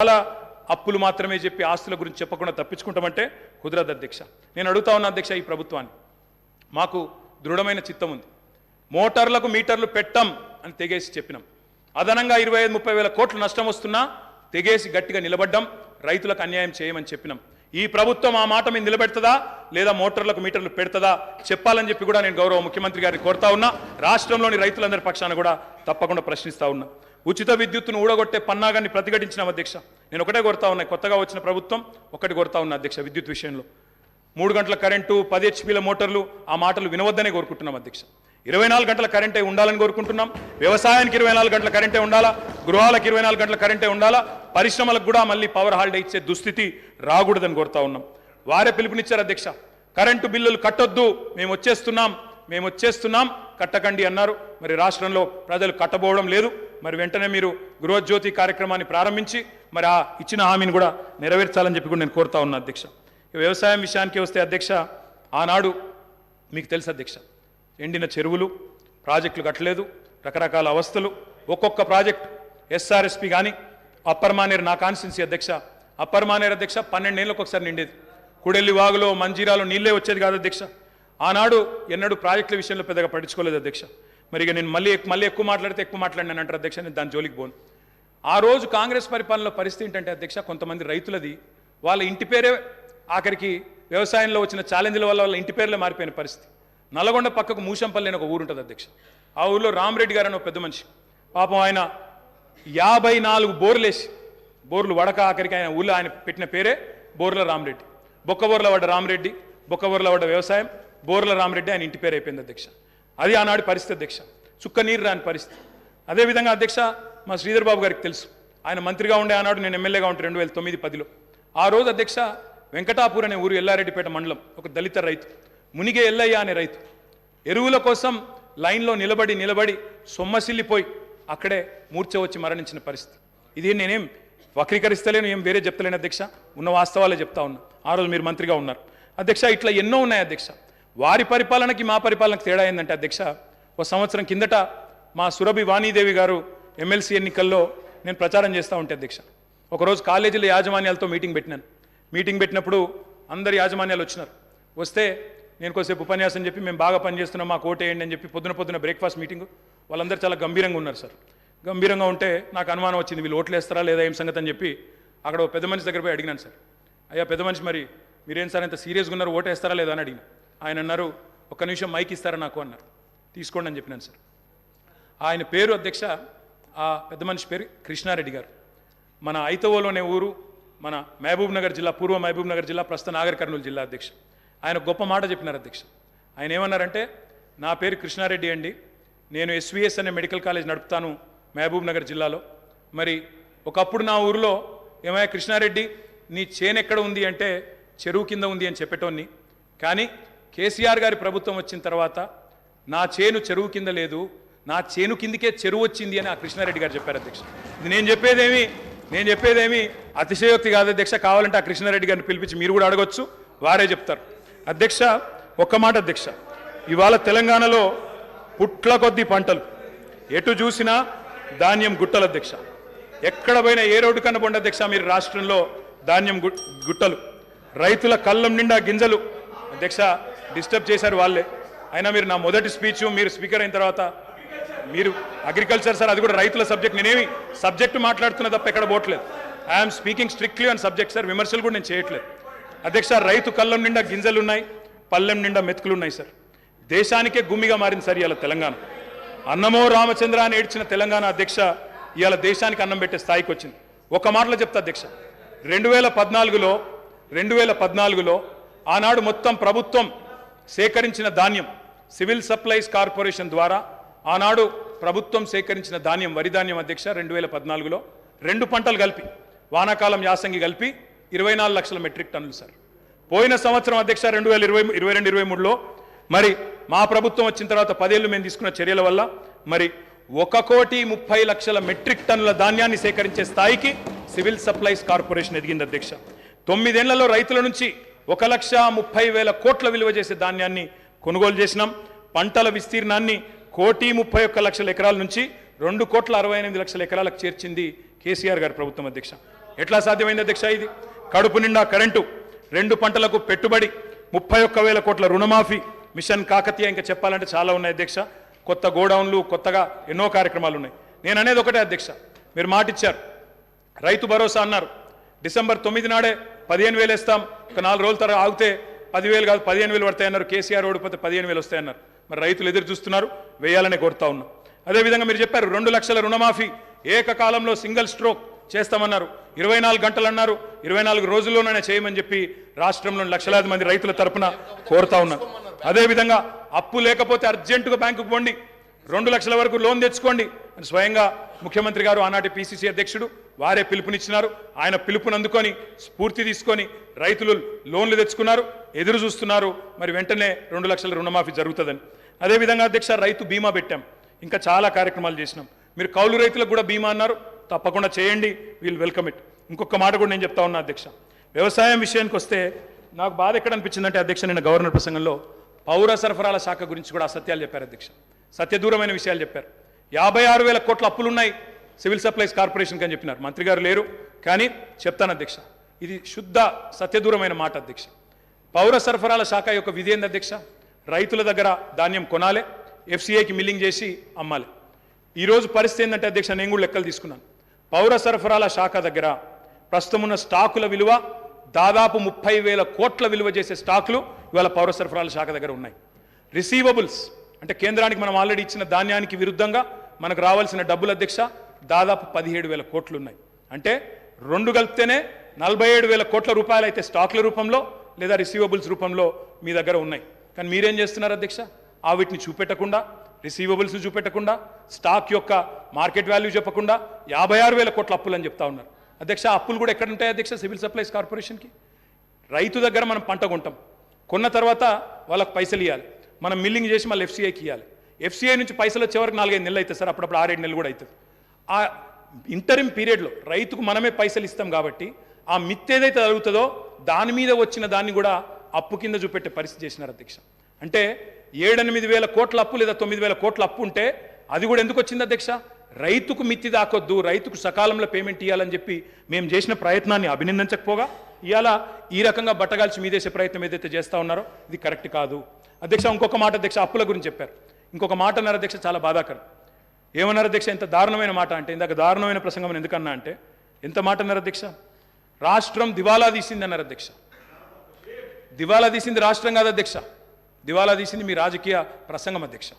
చాలా అప్పులు మాత్రమే చెప్పి ఆస్తుల గురించి చెప్పకుండా తప్పించుకుంటామంటే కుదరదు అధ్యక్ష. నేను అడుగుతా ఉన్నా అధ్యక్ష, ఈ ప్రభుత్వాన్ని మాకు దృఢమైన చిత్తం ఉంది. మోటార్లకు మీటర్లు పెట్టం అని తెగేసి చెప్పినాం. అదనంగా 25-30 వేల కోట్లు నష్టం వస్తున్నా తెగేసి గట్టిగా నిలబడ్డం. రైతులకు అన్యాయం చేయమని చెప్పినాం. ఈ ప్రభుత్వం ఆ మాట మీద నిలబెడుతుందా లేదా మోటార్లకు మీటర్లు పెడుతుందా చెప్పాలని చెప్పి కూడా నేను గౌరవ ముఖ్యమంత్రి గారిని కోరుతా ఉన్నా. రాష్ట్రంలోని రైతులందరి పక్షాన కూడా తప్పకుండా ప్రశ్నిస్తా ఉన్నా. ఉచిత విద్యుత్తును ఊడగొట్టే పన్నాగాన్ని ప్రతిఘటించిన అధ్యక్ష. నేను ఒకటే కోరుతా ఉన్నా, కొత్తగా వచ్చిన ప్రభుత్వం ఒకటి కోరుతా ఉన్నా అధ్యక్ష, విద్యుత్ విషయంలో 3 గంటల కరెంటు 10 హెచ్పీల మోటార్లు ఆ మాటలు వినవద్దనే కోరుకుంటున్నాం అధ్యక్ష. 24 గంటల కరెంటే ఉండాలని కోరుకుంటున్నాం. వ్యవసాయానికి 24 గంటల కరెంటే ఉండాలా, గృహాలకు 24 గంటల కరెంటే ఉండాలా, పరిశ్రమలకు కూడా మళ్ళీ పవర్ హాలిడే ఇచ్చే దుస్థితి రాకూడదని కోరుతా ఉన్నాం. వారే పిలుపునిచ్చారు అధ్యక్ష, కరెంటు బిల్లులు కట్టొద్దు, మేము వచ్చేస్తున్నాం కట్టకండి అన్నారు. మరి రాష్ట్రంలో ప్రజలు కట్టబోవడం లేదు. మరి వెంటనే మీరు గృహజ్యోతి కార్యక్రమాన్ని ప్రారంభించి మరి ఆ ఇచ్చిన హామీని కూడా నెరవేర్చాలని చెప్పి కూడా నేను కోరుతా ఉన్నా అధ్యక్ష. వ్యవసాయం విషయానికి వస్తే అధ్యక్ష, ఆనాడు మీకు తెలుసు అధ్యక్ష, ఎండిన చెరువులు, ప్రాజెక్టులు కట్టలేదు, రకరకాల అవస్థలు. ఒక్కొక్క ప్రాజెక్టు ఎస్ఆర్ఎస్పి కానీ అప్పర్ మానేరు, నా కాన్స్టిట్యున్సీ అధ్యక్ష, అప్పర్ మానేరు అధ్యక్ష 12 ఏళ్ళకి ఒకసారి నిండేది. కుడెల్లి వాగులో మంజీరాలో నీళ్ళే వచ్చేది కాదు అధ్యక్ష. ఆనాడు ఎన్నడూ ప్రాజెక్టుల విషయంలో పెద్దగా పట్టించుకోలేదు అధ్యక్ష. మరి ఇక నేను మళ్ళీ ఎక్కువ మాట్లాడితే ఎక్కువ మాట్లాడినాను అంటారు అధ్యక్ష, నేను దాని జోలికి పోను. ఆ రోజు కాంగ్రెస్ పరిపాలనలో పరిస్థితి ఏంటంటే అధ్యక్ష, కొంతమంది రైతులది వాళ్ళ ఇంటి పేరే ఆఖరికి వ్యవసాయంలో వచ్చిన ఛాలెంజ్ల వల్ల వాళ్ళ ఇంటి పేర్లే మారిపోయిన పరిస్థితి. నల్గొండ పక్కకు మూషంపల్లి అని ఒక ఊరు ఉంటుంది అధ్యక్ష. ఆ ఊరిలో రామరెడ్డి గారు అని ఒక పెద్ద మనిషి, పాపం ఆయన 54 బోర్లు వడక ఆఖరికి ఆయన ఊళ్ళో ఆయన పెట్టిన పేరే బోర్ల రామరెడ్డి. బొక్కబోర్ల పడ్డ రామరెడ్డి, బొక్కబోర్ల పడ్డ వ్యవసాయం, బోర్ల రామరెడ్డి ఆయన ఇంటి పేరు అయిపోయింది అధ్యక్ష. అది ఆనాడు పరిస్థితి అధ్యక్ష, చుక్క నీరు రాని పరిస్థితి. అదేవిధంగా అధ్యక్ష, మా శ్రీధర్ బాబు గారికి తెలుసు, ఆయన మంత్రిగా ఉండే ఆనాడు, నేను ఎమ్మెల్యేగా ఉంటే 2009-10లో. ఆ రోజు అధ్యక్ష వెంకటాపూర్ అనే ఊరు, ఎల్లారెడ్డిపేట మండలం, ఒక దళిత రైతు మునిగే ఎల్లయ్య అనే రైతు ఎరువుల కోసం లైన్లో నిలబడి సొమ్మసిల్లిపోయి అక్కడే మూర్ఛ వచ్చి మరణించిన పరిస్థితి. ఇది నేనేం వక్రీకరిస్తలేను, ఏం వేరే చెప్తలేను అధ్యక్ష, ఉన్న వాస్తవాలే చెప్తా ఉన్నా. ఆ రోజు మీరు మంత్రిగా ఉన్నారు అధ్యక్ష. ఇట్లా ఎన్నో ఉన్నాయి అధ్యక్ష. వారి పరిపాలనకి మా పరిపాలనకి తేడా ఏంటంటే అధ్యక్ష, ఒక సంవత్సరం కిందట మా సురభి వాణీదేవి గారు ఎమ్మెల్సీ ఎన్నికల్లో నేను ప్రచారం చేస్తూ ఉంటే అధ్యక్ష, ఒకరోజు కాలేజీల యాజమాన్యాలతో మీటింగ్ పెట్టినప్పుడు అందరు యాజమాన్యాలు వచ్చినారు. వస్తే నేను కొద్దిసేపు ఉపన్యాసం చెప్పి మేము బాగా పనిచేస్తున్నాం, మాకు ఓటేయండి అని చెప్పి పొద్దున బ్రేక్ఫాస్ట్ మీటింగ్, వాళ్ళందరూ చాలా గంభీరంగా ఉన్నారు సార్. గంభీరంగా ఉంటే నాకు అనుమానం వచ్చింది, వీళ్ళు ఓట్లు వేస్తారా లేదా ఏం సంగతి అని చెప్పి అక్కడ ఒక పెద్ద మనిషి దగ్గర పోయి అడిగినాను సార్. అయ్యా పెద్ద మనిషి, మరి మీరేం సార్ ఇంత సీరియస్గా ఉన్నారు, ఓటు వేస్తారా లేదా అని అడిగిన. ఆయన అన్నారు, ఒక్క నిమిషం మైక్ ఇస్తారా నాకు అన్నారు. తీసుకోండి అని చెప్పినాను సార్. ఆయన పేరు అధ్యక్ష, ఆ పెద్ద మనిషి పేరు కృష్ణారెడ్డి గారు. మన ఐతవోలోనే ఊరు, మన మహబూబ్ నగర్ జిల్లా, పూర్వ మహబూబ్ నగర్ జిల్లా, ప్రస్తుత నాగర్ కర్నూలు జిల్లా అధ్యక్ష. ఆయన గొప్ప మాట చెప్పినారు అధ్యక్ష. ఆయన ఏమన్నారంటే, నా పేరు కృష్ణారెడ్డి అండి, నేను ఎస్విఎస్ అనే మెడికల్ కాలేజ్ నడుపుతాను మహబూబ్ నగర్ జిల్లాలో. మరి ఒకప్పుడు నా ఊరిలో ఏమయ్యా కృష్ణారెడ్డి, నీ చేను ఎక్కడ ఉంది అంటే చెరువు కింద ఉంది అని చెప్పేటోన్ని, కానీ కేసీఆర్ గారి ప్రభుత్వం వచ్చిన తర్వాత నా చేను చెరువు కింద లేదు, నా చేను కిందికే చెరువు వచ్చింది అని ఆ కృష్ణారెడ్డి గారు చెప్పారు అధ్యక్ష. ఇది నేను చెప్పేదేమి అతిశయోక్తి కాదు అధ్యక్ష. కావాలంటే ఆ కృష్ణారెడ్డి గారిని పిలిపించి మీరు కూడా అడగొచ్చు, వారే చెప్తారు అధ్యక్ష. ఒక్క మాట అధ్యక్ష, ఇవాళ తెలంగాణలో పుట్ల కొద్ది పంటలు, ఎటు చూసినా ధాన్యం గుట్టలు అధ్యక్ష. ఎక్కడ పోయినా ఏ రోడ్డు కనపండి అధ్యక్ష మీరు రాష్ట్రంలో ధాన్యం గుట్టలు, రైతుల కళ్ళం నిండా గింజలు అధ్యక్ష. డిస్టర్బ్ చేశారు వాళ్ళే. అయినా మీరు నా మొదటి స్పీచ్, మీరు స్పీకర్ అయిన తర్వాత మీరు అగ్రికల్చర్ సార్, అది కూడా రైతుల సబ్జెక్ట్, నేనేమి సబ్జెక్టు మాట్లాడుతున్నా తప్ప ఎక్కడ పోవట్లేదు. I'm speaking strictly on subject sir, విమర్శలు కూడా నేను చేయట్లేదు అధ్యక్ష. రైతు కళ్ళం నిండా గింజలు ఉన్నాయి, పల్లెం నిండా మెతుకులు ఉన్నాయి సార్. దేశానికే గుమ్మిగా మారింది సార్ ఇవాళ తెలంగాణ. అన్నమో రామచంద్ర అని ఏడ్చిన తెలంగాణ అధ్యక్ష ఇవాళ దేశానికి అన్నం పెట్టే స్థాయికి వచ్చింది. ఒక మాటలో చెప్తా అధ్యక్ష, 2014లో ఆనాడు మొత్తం ప్రభుత్వం సేకరించిన ధాన్యం, సివిల్ సప్లైస్ కార్పొరేషన్ ద్వారా ఆనాడు ప్రభుత్వం సేకరించిన ధాన్యం, వరి ధాన్యం అధ్యక్ష 2014లో 2 పంటలు కలిపి, వానాకాలం యాసంగి కలిపి 24 లక్షల మెట్రిక్ టన్నులు సార్. పోయిన సంవత్సరం అధ్యక్ష 2022-23లో మరి మా ప్రభుత్వం వచ్చిన తర్వాత 10 ఏళ్ళు మేము తీసుకున్న చర్యల వల్ల మరి 1,30,00,000 మెట్రిక్ టన్నుల ధాన్యాన్ని సేకరించే స్థాయికి సివిల్ సప్లైస్ కార్పొరేషన్ ఎదిగింది అధ్యక్ష. 9 ఏళ్లలో రైతుల నుంచి 1,30,000 కోట్ల విలువ చేసే ధాన్యాన్ని కొనుగోలు చేసినాం. పంటల విస్తీర్ణాన్ని 1,31,00,000 ఎకరాల నుంచి 2,68,00,000 ఎకరాలకు చేర్చింది కేసీఆర్ గారి ప్రభుత్వం అధ్యక్ష. ఎట్లా సాధ్యమైంది అధ్యక్ష ఇది? కడుపు నిండా కరెంటు, 2 పంటలకు పెట్టుబడి, 31,000 కోట్ల రుణమాఫీ, మిషన్ కాకతీయ, ఇంకా చెప్పాలంటే చాలా ఉన్నాయి అధ్యక్ష. కొత్త గోడౌన్లు, కొత్తగా ఎన్నో కార్యక్రమాలు ఉన్నాయి. నేను అనేది ఒకటే అధ్యక్ష, మీరు మాట ఇచ్చారు, రైతు భరోసా అన్నారు. డిసెంబర్ 9 నాడే 15,000 వేస్తాం, ఒక 4 రోజుల తర్వాత ఆగితే 10,000 కాదు 15,000 పడతాయన్నారు. కేసీఆర్ ఓడిపోతే 15,000 వస్తాయన్నారు. మరి రైతులు ఎదురు చూస్తున్నారు, వేయాలనే కోరుతా ఉన్నాం. అదేవిధంగా మీరు చెప్పారు 2 లక్షల రుణమాఫీ ఏకకాలంలో సింగిల్ స్ట్రోక్ చేస్తామన్నారు. 24 గంటలు అన్నారు, 24 రోజుల్లోనే చేయమని చెప్పి రాష్ట్రంలోని లక్షలాది మంది రైతుల తరపున కోరుతా ఉన్నారు. అదేవిధంగా అప్పు లేకపోతే అర్జెంటుగా బ్యాంకుకు పోండి, 2 లక్షల వరకు లోన్ తెచ్చుకోండి అని స్వయంగా ముఖ్యమంత్రి గారు, ఆనాటి పిసిసి అధ్యక్షుడు వారే పిలుపునిచ్చినారు. ఆయన పిలుపుని అందుకొని స్ఫూర్తి తీసుకొని రైతులు లోన్లు తెచ్చుకున్నారు, ఎదురు చూస్తున్నారు. మరి వెంటనే 2 లక్షల రుణమాఫీ జరుగుతుందని. అదేవిధంగా అధ్యక్ష రైతు బీమా పెట్టాం, ఇంకా చాలా కార్యక్రమాలు చేసినాం. మీరు కౌలు రైతులకు కూడా బీమా అన్నారు, తప్పకుండా చేయండి, వీల్ వెల్కమ్ ఇట్. ఇంకొక మాట కూడా నేను చెప్తా ఉన్నా అధ్యక్ష, వ్యవసాయం విషయానికి వస్తే నాకు బాధ ఎక్కడ అనిపించిందంటే అధ్యక్ష, నిన్న గవర్నర్ ప్రసంగంలో పౌర సరఫరాల శాఖ గురించి కూడా అసత్యాలు చెప్పారు అధ్యక్ష, సత్యదూరమైన విషయాలు చెప్పారు. 56,000 కోట్ల అప్పులున్నాయి సివిల్ సప్లైస్ కార్పొరేషన్కి అని చెప్పినారు. మంత్రి గారు లేరు కానీ చెప్తాను అధ్యక్ష, ఇది శుద్ధ సత్యదూరమైన మాట అధ్యక్ష. పౌర సరఫరాల శాఖ యొక్క విధి ఏంది అధ్యక్ష? రైతుల దగ్గర ధాన్యం కొనాలి, ఎఫ్సిఐకి మిల్లింగ్ చేసి అమ్మాలి. ఈరోజు పరిస్థితి ఏంటంటే అధ్యక్ష, నేను కూడా లెక్కలు తీసుకున్నాను. పౌర సరఫరాల శాఖ దగ్గర ప్రస్తుతం ఉన్న స్టాకుల విలువ దాదాపు 30,000 కోట్ల విలువ చేసే స్టాకులు ఇవాళ పౌర సరఫరాల శాఖ దగ్గర ఉన్నాయి. రిసీవబుల్స్ అంటే కేంద్రానికి మనం ఆల్రెడీ ఇచ్చిన ధాన్యానికి విరుద్ధంగా మనకు రావాల్సిన డబ్బులు అధ్యక్ష దాదాపు 17,000 కోట్లు ఉన్నాయి. అంటే 2 కలిపితేనే 47,000 కోట్ల రూపాయలు అయితే స్టాకుల రూపంలో లేదా రిసీవబుల్స్ రూపంలో మీ దగ్గర ఉన్నాయి. కానీ మీరేం చేస్తున్నారు అధ్యక్ష? ఆ వీటిని చూపెట్టకుండా, రిసీవబుల్స్ చూపెట్టకుండా, స్టాక్ యొక్క మార్కెట్ వాల్యూ చెప్పకుండా 56,000 కోట్ల అప్పులు అని చెప్తా ఉన్నారు అధ్యక్ష. అప్పులు కూడా ఎక్కడ ఉంటాయి అధ్యక్ష? సివిల్ సప్లైస్ కార్పొరేషన్కి. రైతు దగ్గర మనం పంట కొంటాం, కొన్న తర్వాత వాళ్ళకి పైసలు ఇవ్వాలి, మనం మిల్లింగ్ చేసి మళ్ళీ ఎఫ్సిఐకి ఇవ్వాలి. ఎఫ్సిఐ నుంచి పైసలు వచ్చే వరకు 4-5 నెలలు అవుతుంది సార్, అప్పుడప్పుడు 6-7 నెలలు కూడా అవుతుంది. ఆ ఇంటరిమ్ పీరియడ్లో రైతుకు మనమే పైసలు ఇస్తాం కాబట్టి ఆ మిత్ ఏదైతే జరుగుతుందో దాని మీద వచ్చిన దాన్ని కూడా అప్పు కింద చూపెట్టే పరిస్థితి చేసినారు అధ్యక్ష. అంటే 7-8 వేల కోట్ల అప్పు లేదా 9,000 కోట్ల అప్పు ఉంటే అది కూడా ఎందుకు వచ్చింది అధ్యక్ష? రైతుకు మిత్తి దాకొద్దు, రైతుకు సకాలంలో పేమెంట్ ఇవ్వాలని చెప్పి మేము చేసిన ప్రయత్నాన్ని అభినందించకపోగా ఇవాళ ఈ రకంగా బట్టగాల్చి మీదేసే ప్రయత్నం ఏదైతే చేస్తూ ఉన్నారో ఇది కరెక్ట్ కాదు అధ్యక్ష. ఇంకొక మాట అధ్యక్ష, అప్పుల గురించి చెప్పారు. ఇంకొక మాట అన్నారు అధ్యక్ష, చాలా బాధాకరం. ఏమన్నారు అధ్యక్ష? ఎంత దారుణమైన మాట అంటే, ఇందాక దారుణమైన ప్రసంగం ఎందుకన్నా అంటే ఎంత మాట అన్నారు అధ్యక్ష? రాష్ట్రం దివాలా తీసింది అన్నారు అధ్యక్ష. దివాలా తీసింది రాష్ట్రం కాదు అధ్యక్ష, దివాలా తీసింది మీ రాజకీయ ప్రసంగం అధ్యక్ష.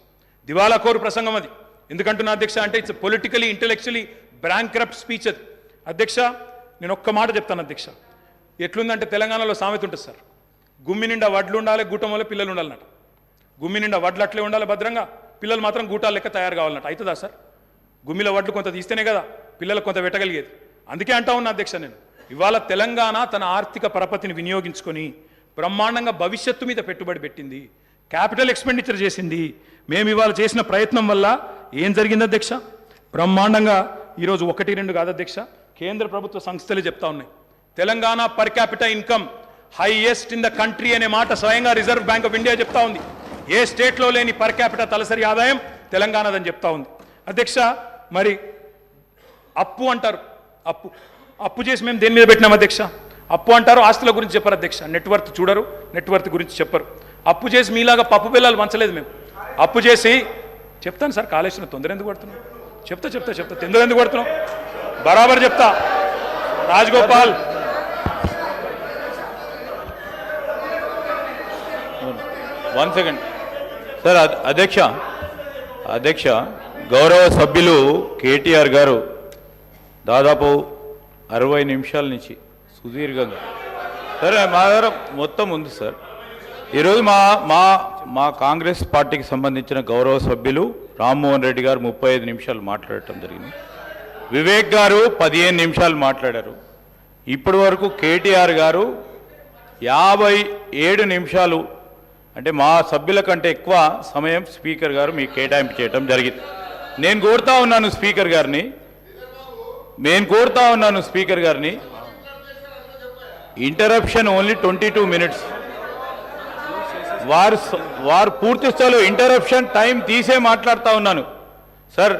దివాలా కోరు ప్రసంగం అది. ఎందుకంటున్నా అధ్యక్ష అంటే ఇట్స్ పొలిటికలీ ఇంటెలెక్చువలీ బ్రాంక్రప్ట్ స్పీచ్ అది అధ్యక్ష. నేను ఒక్క మాట చెప్తాను అధ్యక్ష, ఎట్లుందంటే తెలంగాణలో సామెత ఉంటుంది సార్, గుమ్మి నిండా వడ్లు ఉండాలి, గూటం వల్ల పిల్లలు ఉండాలన్నట. గుమ్మి నిండా వడ్లు అట్లే ఉండాలి భద్రంగా, పిల్లలు మాత్రం గూటాల లెక్క తయారు కావాలన్నట్టు. అవుతుందా సార్? గుమ్మిలో వడ్లు కొంత తీస్తేనే కదా పిల్లలకు కొంత పెట్టగలిగేది. అందుకే అంటా ఉన్నా అధ్యక్ష, నేను ఇవాళ తెలంగాణ తన ఆర్థిక పరపతిని వినియోగించుకొని బ్రహ్మాండంగా భవిష్యత్తు మీద పెట్టుబడి పెట్టింది, క్యాపిటల్ ఎక్స్పెండిచర్ చేసింది. మేము ఇవాళ చేసిన ప్రయత్నం వల్ల ఏం జరిగింది అధ్యక్ష? బ్రహ్మాండంగా ఈరోజు 1-2 కాదు అధ్యక్ష, కేంద్ర ప్రభుత్వ సంస్థలే చెప్తా ఉన్నాయి, Telangana per capital income highest in the country అనే మాట స్వయంగా రిజర్వ్ బ్యాంక్ ఆఫ్ ఇండియా చెప్తా ఉంది. ఏ స్టేట్లో లేని పర్ క్యాపిటల్ తలసరి ఆదాయం తెలంగాణదని చెప్తా ఉంది అధ్యక్ష. మరి అప్పు అంటారు, అప్పు చేసి మేము దేని మీద పెట్టినాం అధ్యక్ష? అప్పు అంటారు, ఆస్తుల గురించి చెప్పరు అధ్యక్ష, నెట్వర్త్ చూడరు, నెట్వర్త్ గురించి చెప్పరు. అప్పు చేసి మీలాగా పప్పు పిల్లలు వంచలేదు మేము. అప్పు చేసి చెప్తాను సార్, కాళేశ్వరం తొందర ఎందుకు పడుతున్నాం? చెప్తా తొందర ఎందుకు పడుతున్నాం? బరాబర్ చెప్తా. Rajagopal 1 second sir. అధ్యక్ష గౌరవ సభ్యులు కేటీఆర్ గారు దాదాపు 60 నిమిషాల నుంచి సుదీర్ఘంగా సరే మా దగ్గర మొత్తం ఉంది సార్. ఈరోజు మా కాంగ్రెస్ పార్టీకి సంబంధించిన గౌరవ సభ్యులు రామ్మోహన్ రెడ్డి గారు 35 నిమిషాలు మాట్లాడటం జరిగింది, వివేక్ గారు 15 నిమిషాలు మాట్లాడారు. ఇప్పటి వరకు కేటీఆర్ గారు 57 నిమిషాలు, అంటే మా సభ్యుల కంటే ఎక్కువ సమయం స్పీకర్ గారు మీకు కేటాయింపు చేయడం జరిగింది. నేను కోరుతా ఉన్నాను స్పీకర్ గారిని ఇంటరప్షన్ ఓన్లీ 22 మినిట్స్. వారు పూర్తి స్థాయిలో ఇంటరప్షన్ టైం తీసే మాట్లాడుతూ ఉన్నాను sir.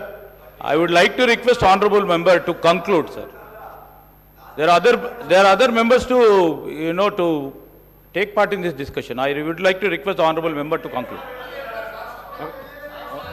I would like to request honourable member to conclude sir. there are other members to, to take part in this discussion. I would like to request the honorable member to conclude.